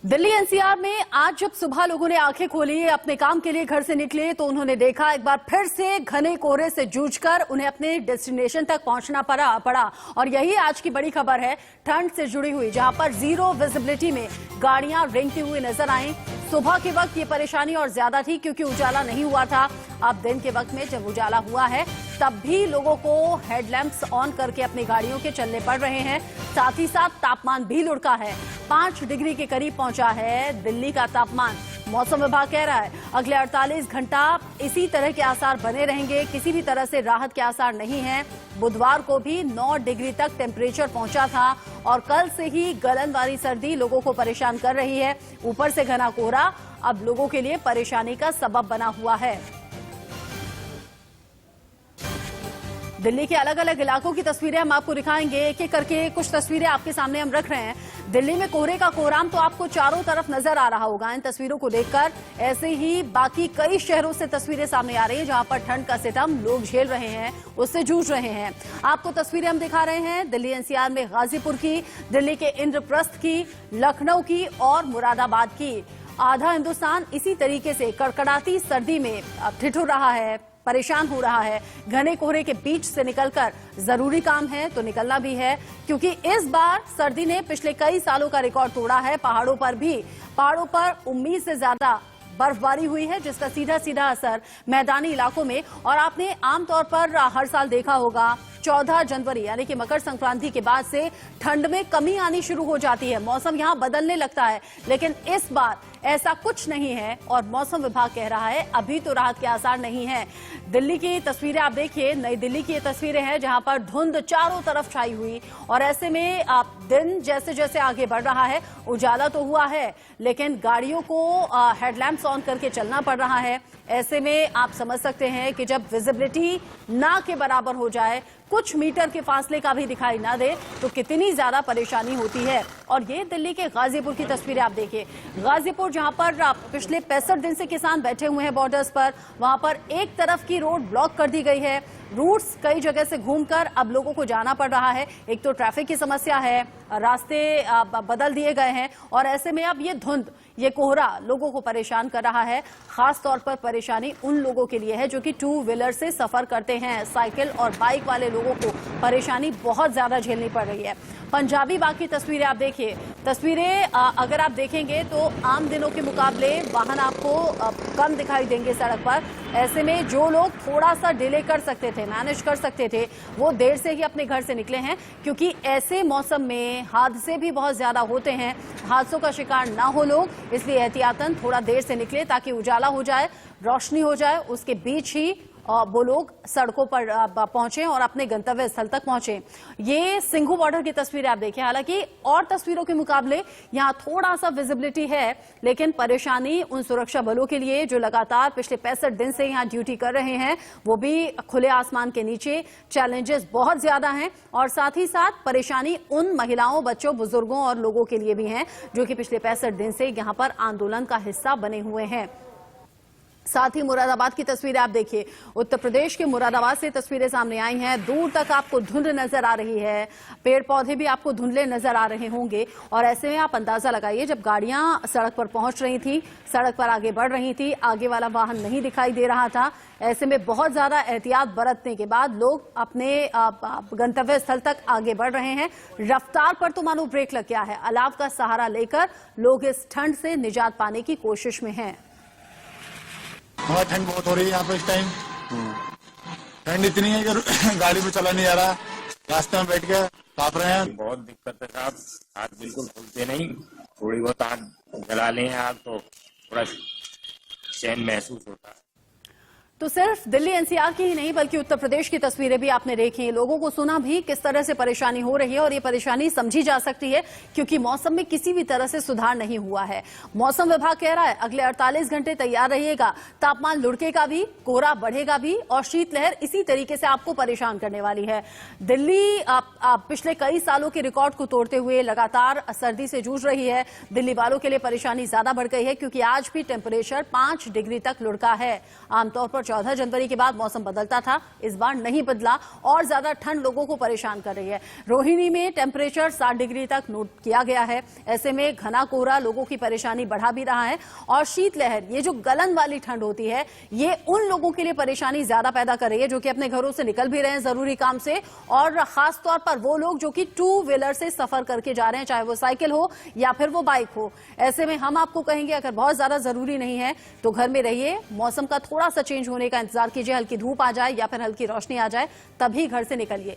Delhi NCR में आज जब सुबह लोगों ने आंखें खोली, अपने काम के लिए घर से निकले तो उन्होंने देखा एक बार फिर से घने कोहरे से जूझकर उन्हें अपने डेस्टिनेशन तक पहुंचना पड़ा। और यही आज की बड़ी खबर है, ठंड से जुड़ी हुई, जहां पर जीरो विजिबिलिटी में गाड़ियां रेंगती हुई नजर आई। सुबह के वक्त ये परेशानी और ज्यादा थी क्योंकि उजाला नहीं हुआ था। अब दिन के वक्त में जब उजाला हुआ है तब भी लोगों को हेडलैम्प्स ऑन करके अपनी गाड़ियों के चलने पड़ रहे हैं। साथ ही साथ तापमान भी लुढ़का है, 5 डिग्री के करीब पहुंचा है दिल्ली का तापमान। मौसम विभाग कह रहा है अगले 48 घंटा इसी तरह के आसार बने रहेंगे, किसी भी तरह से राहत के आसार नहीं है। बुधवार को भी 9 डिग्री तक टेम्परेचर पहुंचा था और कल से ही गलन वाली सर्दी लोगों को परेशान कर रही है। ऊपर से घना कोहरा अब लोगों के लिए परेशानी का सबब बना हुआ है। दिल्ली के अलग अलग इलाकों की तस्वीरें हम आपको दिखाएंगे, एक एक करके कुछ तस्वीरें आपके सामने हम रख रहे हैं। दिल्ली में कोहरे का कोहराम तो आपको चारों तरफ नजर आ रहा होगा इन तस्वीरों को देखकर। ऐसे ही बाकी कई शहरों से तस्वीरें सामने आ रही हैं जहां पर ठंड का सितम लोग झेल रहे हैं, उससे जूझ रहे हैं। आपको तस्वीरें हम दिखा रहे हैं दिल्ली एनसीआर में गाजीपुर की, दिल्ली के इंद्रप्रस्थ की, लखनऊ की और मुरादाबाद की। आधा हिंदुस्तान इसी तरीके से कड़कड़ाती सर्दी में ठिठुर रहा है, परेशान हो रहा है। घने कोहरे के बीच से निकलकर जरूरी काम है तो निकलना भी है, क्योंकि इस बार सर्दी ने पिछले कई सालों का रिकॉर्ड तोड़ा है। पहाड़ों पर उम्मीद से ज्यादा बर्फबारी हुई है, जिसका सीधा सीधा असर मैदानी इलाकों में। और आपने आमतौर पर हर साल देखा होगा 14 जनवरी यानी कि मकर संक्रांति के बाद से ठंड में कमी आनी शुरू हो जाती है, मौसम यहां बदलने लगता है। लेकिन इस बार ऐसा कुछ नहीं है और मौसम विभाग कह रहा है अभी तो राहत के आसार नहीं है। दिल्ली की तस्वीरें आप देखिए, नई दिल्ली की ये तस्वीरें हैं जहां पर धुंध चारों तरफ छाई हुई। और ऐसे में आप दिन जैसे जैसे आगे बढ़ रहा है, उजाला तो हुआ है लेकिन गाड़ियों को हेडलैम्प्स ऑन करके चलना पड़ रहा है। ऐसे में आप समझ सकते हैं कि जब विजिबिलिटी ना के बराबर हो जाए, कुछ मीटर के फासले का भी दिखाई ना दे, तो कितनी ज्यादा परेशानी होती है। और ये दिल्ली के गाजीपुर की तस्वीरें आप देखिए। गाजीपुर जहां पर पिछले 65 दिन से किसान बैठे हुए हैं बॉर्डर्स पर, वहां पर एक तरफ की रोड ब्लॉक कर दी गई है। रूट्स कई जगह से घूमकर अब लोगों को जाना पड़ रहा है। एक तो ट्रैफिक की समस्या है, रास्ते बदल दिए गए हैं और ऐसे में अब ये धुंध, ये कोहरा लोगों को परेशान कर रहा है। खास तौर पर परेशानी उन लोगों के लिए है जो कि 2 व्हीलर से सफर करते हैं। साइकिल और बाइक वाले लोगों को परेशानी बहुत ज्यादा झेलनी पड़ रही है। पंजाबी बाग की तस्वीरें आप देखिए। तस्वीरें अगर आप देखेंगे तो आम दिनों के मुकाबले वाहन आपको कम दिखाई देंगे सड़क पर। ऐसे में जो लोग थोड़ा सा डिले कर सकते थे, मैनेज कर सकते थे, वो देर से ही अपने घर से निकले हैं, क्योंकि ऐसे मौसम में हादसे भी बहुत ज्यादा होते हैं। हादसों का शिकार ना हो लोग, इसलिए एहतियातन थोड़ा देर से निकले ताकि उजाला हो जाए, रोशनी हो जाए, उसके बीच ही वो लोग सड़कों पर पहुंचे और अपने गंतव्य स्थल तक पहुंचे। ये सिंघू बॉर्डर की तस्वीरें आप देखिए। हालांकि और तस्वीरों के मुकाबले यहां थोड़ा सा विजिबिलिटी है, लेकिन परेशानी उन सुरक्षा बलों के लिए जो लगातार पिछले 65 दिन से यहां ड्यूटी कर रहे हैं, वो भी खुले आसमान के नीचे। चैलेंजेस बहुत ज्यादा हैं और साथ ही साथ परेशानी उन महिलाओं, बच्चों, बुजुर्गों और लोगों के लिए भी है जो कि पिछले 65 दिन से यहां पर आंदोलन का हिस्सा बने हुए हैं। साथ ही मुरादाबाद की तस्वीरें आप देखिए। उत्तर प्रदेश के मुरादाबाद से तस्वीरें सामने आई हैं। दूर तक आपको धुंध नजर आ रही है, पेड़ पौधे भी आपको धुंधले नजर आ रहे होंगे। और ऐसे में आप अंदाजा लगाइए, जब गाड़ियां सड़क पर पहुंच रही थी, सड़क पर आगे बढ़ रही थी, आगे वाला वाहन नहीं दिखाई दे रहा था। ऐसे में बहुत ज्यादा एहतियात बरतने के बाद लोग अपने गंतव्य स्थल तक आगे बढ़ रहे हैं। रफ्तार पर तो मानो ब्रेक लग गया है। अलाव का सहारा लेकर लोग इस ठंड से निजात पाने की कोशिश में हैं। ठंड बहुत हो रही है यहाँ पे इस टाइम। ठंड इतनी है कि गाड़ी पे चला नहीं जा रहा, रास्ते में बैठ के कांप रहे हैं। बहुत दिक्कत है साहब, आग बिल्कुल खुलते नहीं। थोड़ी बहुत आग जला लें आग तो थोड़ा चैन महसूस होता है। तो सिर्फ दिल्ली एनसीआर की ही नहीं बल्कि उत्तर प्रदेश की तस्वीरें भी आपने देखी। लोगों को सुना भी किस तरह से परेशानी हो रही है और ये परेशानी समझी जा सकती है, क्योंकि मौसम में किसी भी तरह से सुधार नहीं हुआ है। मौसम विभाग कह रहा है अगले 48 घंटे तैयार रहिएगा, तापमान लुढ़केगा भी, कोहरा बढ़ेगा भी और शीतलहर इसी तरीके से आपको परेशान करने वाली है। दिल्ली पिछले कई सालों के रिकॉर्ड को तोड़ते हुए लगातार सर्दी से जूझ रही है। दिल्ली वालों के लिए परेशानी ज्यादा बढ़ गई है क्योंकि आज भी टेम्परेचर 5 डिग्री तक लुढ़का है। आमतौर पर 14 जनवरी के बाद मौसम बदलता था, इस बार नहीं बदला और ज्यादा ठंड लोगों को परेशान कर रही है। रोहिणी में टेम्परेचर 60 डिग्री तक नोट किया गया है। ऐसे में घना कोहरा लोगों की परेशानी बढ़ा भी रहा है और शीतलहर, ये जो गलन वाली ठंड होती है, ये उन लोगों के लिए परेशानी ज्यादा पैदा कर रही है जो कि अपने घरों से निकल भी रहे हैं जरूरी काम से, और खासतौर पर वो लोग जो कि टू व्हीलर से सफर करके जा रहे हैं, चाहे वो साइकिल हो या फिर वो बाइक हो। ऐसे में हम आपको कहेंगे अगर बहुत ज्यादा जरूरी नहीं है तो घर में रहिए, मौसम का थोड़ा सा चेंज होने का इंतजार कीजिए, हल्की धूप आ जाए या फिर हल्की रोशनी आ जाए तभी घर से निकलिए।